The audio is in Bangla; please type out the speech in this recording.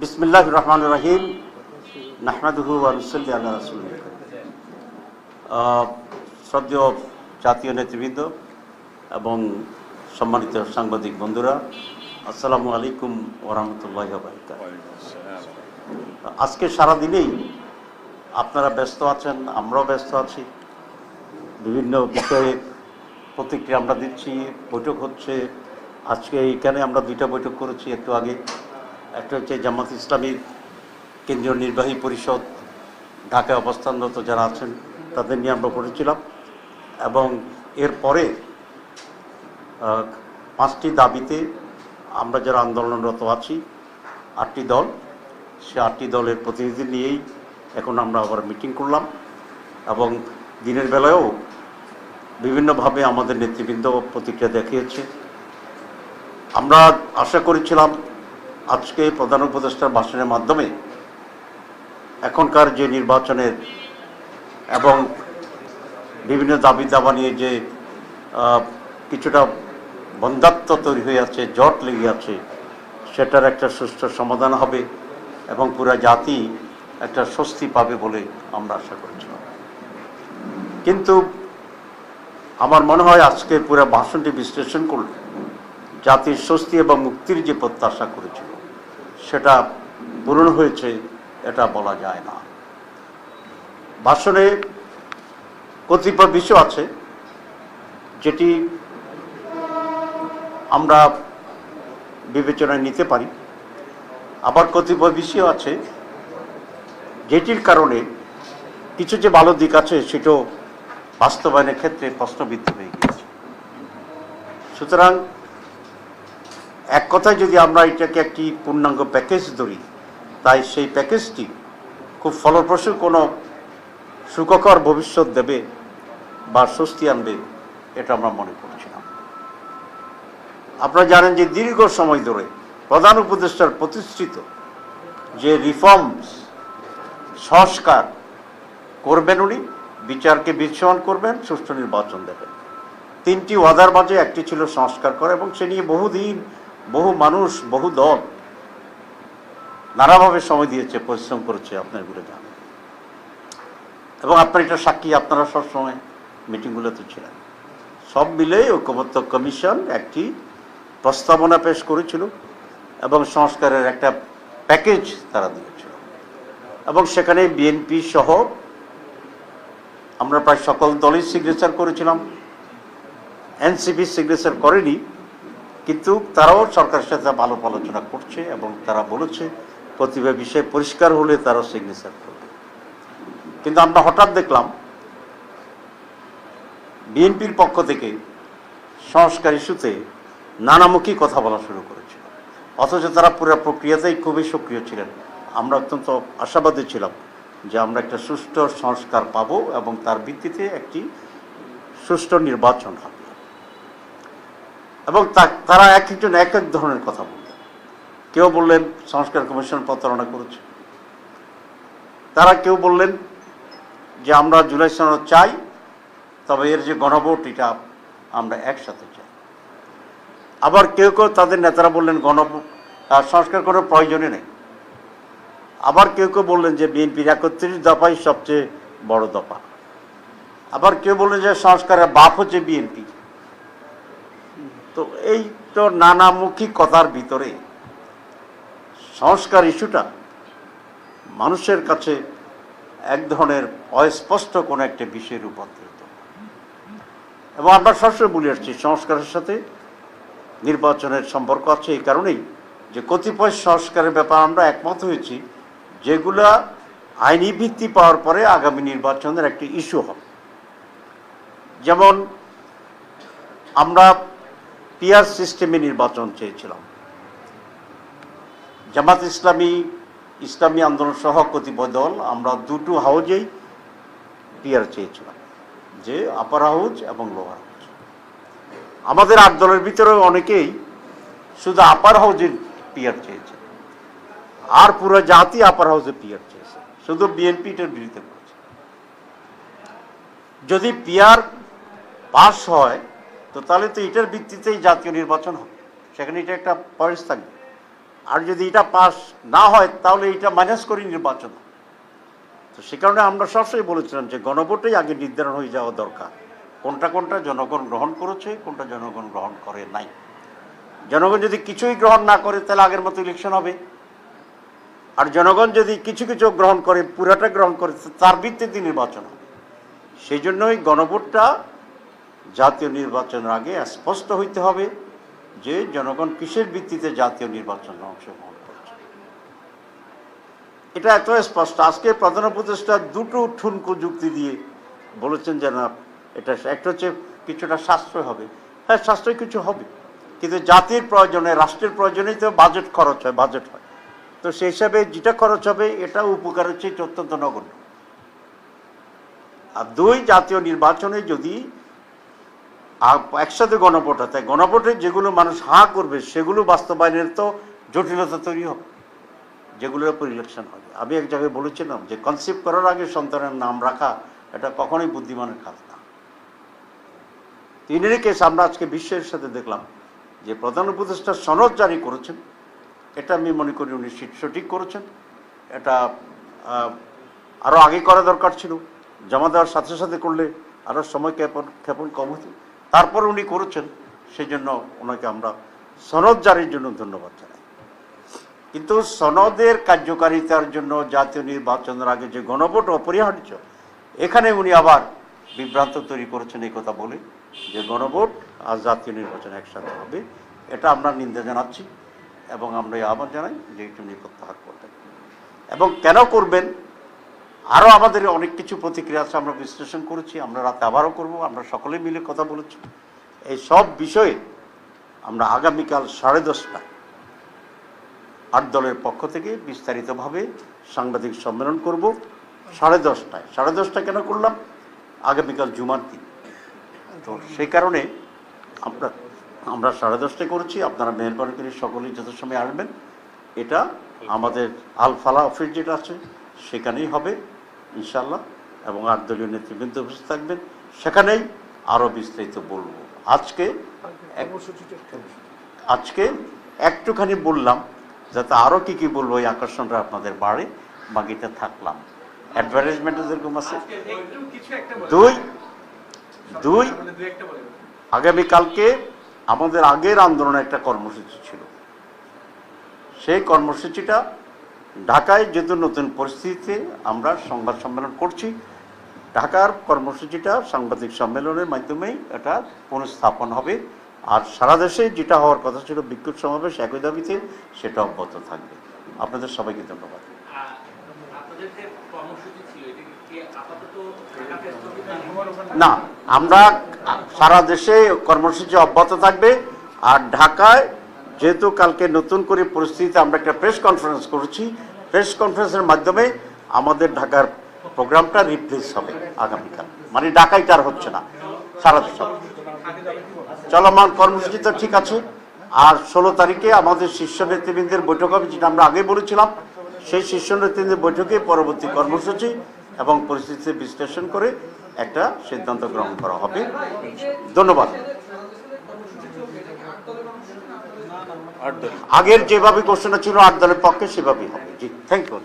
বিসমিল্লাহির রহমানির রহিম। নাহমাদুহু ওয়া নুসাল্লি আলা রাসূলিল কারীম। শ্রদ্ধেয় জাতীয় নেতৃবৃন্দ এবং সম্মানিত সাংবাদিক বন্ধুরা, আসসালামু আলাইকুম ওয়া রাহমাতুল্লাহি ওয়া বারাকাতুহু। আজকে সারাদিনেই আপনারা ব্যস্ত আছেন, আমরাও ব্যস্ত আছি। বিভিন্ন বিষয়ে প্রতিক্রিয়া আমরা দিচ্ছি, বৈঠক হচ্ছে। আজকে এইখানে আমরা দুইটা বৈঠক করেছি একটু আগে। একটা হচ্ছে জামাত ইসলামীর কেন্দ্রীয় নির্বাহী পরিষদ ঢাকায় অবস্থানরত যারা আছেন তাদের নিয়ে আমরা করেছিলাম, এবং এরপরে 5টি দাবিতে আমরা যারা আন্দোলনরত আছি 8টি দল, সে 8টি দলের প্রতিনিধি নিয়েই এখন আমরা আবার মিটিং করলাম। এবং দিনের বেলায়ও বিভিন্নভাবে আমাদের নেতৃবৃন্দ প্রতিক্রিয়া দেখিয়েছে। আমরা আশা করেছিলাম আজকে প্রধান উপদেষ্টার ভাষণের মাধ্যমে এখনকার যে নির্বাচনের এবং বিভিন্ন দাবি দাবা নিয়ে যে কিছুটা বন্ধ্যাত্ব তৈরি হয়ে আছে, জট লেগে আছে, সেটার একটা সুষ্ঠু সমাধান হবে এবং পুরা জাতি একটা স্বস্তি পাবে বলে আমরা আশা করেছিলাম। কিন্তু আমার মনে হয় আজকে পুরো ভাষণটি বিশ্লেষণ করলে জাতির স্বস্তি এবং মুক্তির যে প্রত্যাশা করেছিল সেটা পূরণ হয়েছে এটা বলা যায় না। ভাষণে কতিপয় বিষয় আছে যেটি আমরা বিবেচনায় নিতে পারি, আবার কতিপয় বিষয় আছে যেটির কারণে কিছু যে ভালো দিক আছে সেটাও বাস্তবায়নের ক্ষেত্রে প্রশ্নবিদ্ধ হয়ে গিয়েছে। সুতরাং এক কথায় যদি আমরা এটাকে একটি পূর্ণাঙ্গ প্যাকেজ ধরি, তাই সেই প্যাকেজটি খুব ফলপ্রসূ কোনো সুখকর ভবিষ্যৎ দেবে বা স্বস্তি আনবে এটা আমরা মনে করছি না। আপনারা জানেন যে দীর্ঘ সময় ধরে প্রধান উপদেষ্টার প্রতিষ্ঠিত যে রিফর্মস, সংস্কার করবেন, উনি বিচারকে বিচ্ছুরণ করবেন, সুষ্ঠু নির্বাচন দেবেন, 3টি ওয়াদার মাঝে একটি ছিল সংস্কার করা, এবং সে নিয়ে বহুদিন বহু মানুষ বহু দল নানাভাবে সময় দিয়েছে, পরিশ্রম করেছে, আপনার ঘুরে যান এবং আপনার এটা সাক্ষী, আপনারা সবসময় মিটিংগুলোতে ছিলেন। সব মিলেই ঐক্যমত্য কমিশন একটি প্রস্তাবনা পেশ করেছিল এবং সংস্কারের একটা প্যাকেজ তারা দিয়েছিল, এবং সেখানে বিএনপি সহ আমরা প্রায় সকল দলই সিগনেচার করেছিলাম। এনসিপি সিগনেচার করেনি, কিন্তু তারাও সরকারের সাথে ভালো আলোচনা করছে এবং তারা বলেছে প্রতিভা বিষয় পরিষ্কার হলে তারাও সিগনেচার করবে। কিন্তু আমরা হঠাৎ দেখলাম বিএনপির পক্ষ থেকে সংস্কার ইস্যুতে নানামুখী কথা বলা শুরু করেছিল, অথচ তারা পুরো প্রক্রিয়াতেই খুবই সক্রিয় ছিলেন। আমরা অত্যন্ত আশাবাদী ছিলাম যে আমরা একটা সুষ্ঠু সংস্কার পাব এবং তার ভিত্তিতে একটি সুষ্ঠু নির্বাচন হবে। এবং তারা এক একজন এক এক ধরনের কথা বললেন। কেউ বললেন সংস্কার কমিশন প্রতারণা করেছে, তারা কেউ বললেন যে আমরা জুলাই সনদ চাই, তবে এর যে গণভোট এটা আমরা একসাথে চাই। আবার কেউ কেউ তাদের নেতারা বললেন গণভোট সংস্কার কোনো প্রয়োজনই নেই। আবার কেউ কেউ বললেন যে বিএনপির 31 দফাই সবচেয়ে বড় দফা। আবার কেউ বললেন যে সংস্কারের বাপ হচ্ছে বিএনপি। তো এই তো নানামুখী কথার ভিতরে সংস্কার ইস্যুটা মানুষের কাছে এক ধরনের অস্পষ্ট কোনো একটা বিষয়ে রূপান্তরিত। এবং আমরা সবসময় বলে আসছি সংস্কারের সাথে নির্বাচনের সম্পর্ক আছে এই কারণেই যে কতিপয় সংস্কারের ব্যাপার আমরা একমত হয়েছি যেগুলা আইনি ভিত্তি পাওয়ার পরে আগামী নির্বাচনের একটি ইস্যু হবে। যেমন আমরা পিআর সিস্টেমে নির্বাচন চেয়েছিলাম। জামাত ইসলামী, ইসলামী আন্দোলন সহ কতিপয় দল আমরা দুটো হাউজেই পিআর চেয়েছিলাম, যে আপার হাউজ এবং লোয়ার হাউজ। আমাদের 8 দলের ভিতরে অনেকেই শুধু আপার হাউজের পিআর চেয়েছে, আর পুরো জাতি আপার হাউজে পিআর চেয়েছে, শুধু বিএনপি এটার বিরুদ্ধে করেছে। যদি পিআর পাস হয় তো তাহলে তো এটার ভিত্তিতেই জাতীয় নির্বাচন হবে, সেখানে এটা একটা পয়েন্ট থাকবে। আর যদি এটা পাস না হয় তাহলে এটা মাইনাস করে নির্বাচন। তো সে কারণে আমরা সবসময় বলেছিলাম যে গণভোটেই আগে নির্ধারণ হয়ে যাওয়া দরকার, কোনটা কোনটা জনগণ গ্রহণ করেছে, কোনটা জনগণ গ্রহণ করে নাই। জনগণ যদি কিছুই গ্রহণ না করে তাহলে আগের মতো ইলেকশন হবে, আর জনগণ যদি কিছু কিছু গ্রহণ করে, পুরাটা গ্রহণ করে, তার ভিত্তিতে নির্বাচন হবে। সেই জন্যই গণভোটটা জাতীয় নির্বাচনের আগে স্পষ্ট হইতে হবে যে জনগণ কিসের ভিত্তিতে জাতীয় নির্বাচনে অংশগ্রহণ করছে। এটা এত স্পষ্ট। আজকে প্রধান উপদেষ্টা দুটো ঠুনকো যুক্তি দিয়ে বলেছেন যে না, এটা একটা হচ্ছে কিছুটা সাশ্রয় হবে। হ্যাঁ, সাশ্রয় কিছু হবে, কিন্তু জাতির প্রয়োজনে, রাষ্ট্রের প্রয়োজনেই তো বাজেট খরচ হয়, বাজেট হয়। তো সেই হিসাবে যেটা খরচ হবে এটা উপকার হচ্ছে অত্যন্ত নগণ্য। আর দুই, জাতীয় নির্বাচনে যদি একসাথে গণভোট হয়, তাই গণভোটে যেগুলো মানুষ হাঁ করবে সেগুলো বাস্তবায়নের তো জটিলতা তৈরি হবে, যেগুলোর উপর ইলেকশন হবে। আমি এক জায়গায় বলেছিলাম যে কনসেপ্ট করার আগে সন্তানের নাম রাখা এটা কখনোই বুদ্ধিমানের কাজ না। তিনেরই কেস আমরা আজকে বিশ্বের সাথে দেখলাম যে প্রধান উপদেষ্টা সনদ জারি করেছেন, এটা আমি মনে করি উনি সঠিক করেছেন। এটা আরও আগে করা দরকার ছিল, জমা দেওয়ার সাথে সাথে করলে আরও সময় ক্ষেপণ কম হতো। তারপর উনি করেছেন, সেই জন্য ওনাকে আমরা সনদ জারির জন্য ধন্যবাদ জানাই। কিন্তু সনদের কার্যকারিতার জন্য জাতীয় নির্বাচনের আগে যে গণভোট অপরিহার্য, এখানে উনি আবার বিভ্রান্ত তৈরি করেছেন এই কথা বলে যে গণভোট আর জাতীয় নির্বাচন একসাথে হবে। এটা আমরা নিন্দা জানাচ্ছি এবং আমরা আহ্বান জানাই যে একটু প্রত্যাহার করবেন। এবং কেন করবেন, আরও আমাদের অনেক কিছু প্রতিক্রিয়া আছে, আমরা বিশ্লেষণ করেছি, আমরা রাতে আবারও করব, আমরা সকলে মিলে কথা বলেছি। এই সব বিষয়ে আমরা আগামীকাল 10:30টায় 8 দলের পক্ষ থেকে বিস্তারিতভাবে সাংবাদিক সম্মেলন করব। 10:30টায় 10:30টায় কেন করলাম, আগামীকাল জুমার দিন, তো সেই কারণে আমরা 10:30টায় করেছি। আপনারা মেহরবানি করে সকলেই যথাসময়ে আসবেন। এটা আমাদের আল ফালা অফিস যেটা আছে সেখানেই হবে ইনশাল্লাহ, এবং 8 দলীয় নেতৃবৃন্দ উপস্থিত থাকবেন, সেখানেই আরও বিস্তারিত বলবো। আজকে একটুখানি বললাম যাতে আরও কি কি বলবো এই আকর্ষণটা আপনাদের বাড়ে, বাকিটা থাকলাম। অ্যাডভার্টাইজমেন্ট যেরকম আছে। দুই আগামীকালকে আমাদের আগের আন্দোলনে একটা কর্মসূচি ছিল, সেই কর্মসূচিটা ঢাকায় যেহেতু নতুন পরিস্থিতিতে আমরা সংবাদ সম্মেলন করছি, ঢাকার কর্মসূচিটা সাংবাদিক সম্মেলনের মাধ্যমেই এটা পুনঃস্থাপন হবে। আর সারা দেশে যেটা হওয়ার কথা ছিল বিক্ষোভ সমাবেশ একই দাবিতে, সেটা অব্যাহত থাকবে। আপনাদের সবাইকে ধন্যবাদ। না, আমরা সারা দেশে কর্মসূচি অব্যাহত থাকবে। আর ঢাকায় যেহেতু কালকে নতুন করে পরিস্থিতিতে আমরা একটা প্রেস কনফারেন্স করেছি, প্রেস কনফারেন্সের মাধ্যমে আমাদের ঢাকার প্রোগ্রামটা রিপ্লেস হবে আগামীকাল, মানে ঢাকায় তার হচ্ছে না, সারা দেশ চলমান কর্মসূচি তো ঠিক আছে। আর 16 তারিখে আমাদের শীর্ষ নেতৃবৃন্দের বৈঠক হবে, যেটা আমরা আগে বলেছিলাম। সেই শীর্ষ নেতৃবৃন্দের বৈঠকে পরবর্তী কর্মসূচি এবং পরিস্থিতি বিশ্লেষণ করে একটা সিদ্ধান্ত গ্রহণ করা হবে। ধন্যবাদ। আগের যেভাবে ঘোষণা ছিল 8 দলের পক্ষে সেভাবেই হবে। জি, থ্যাংক ইউ।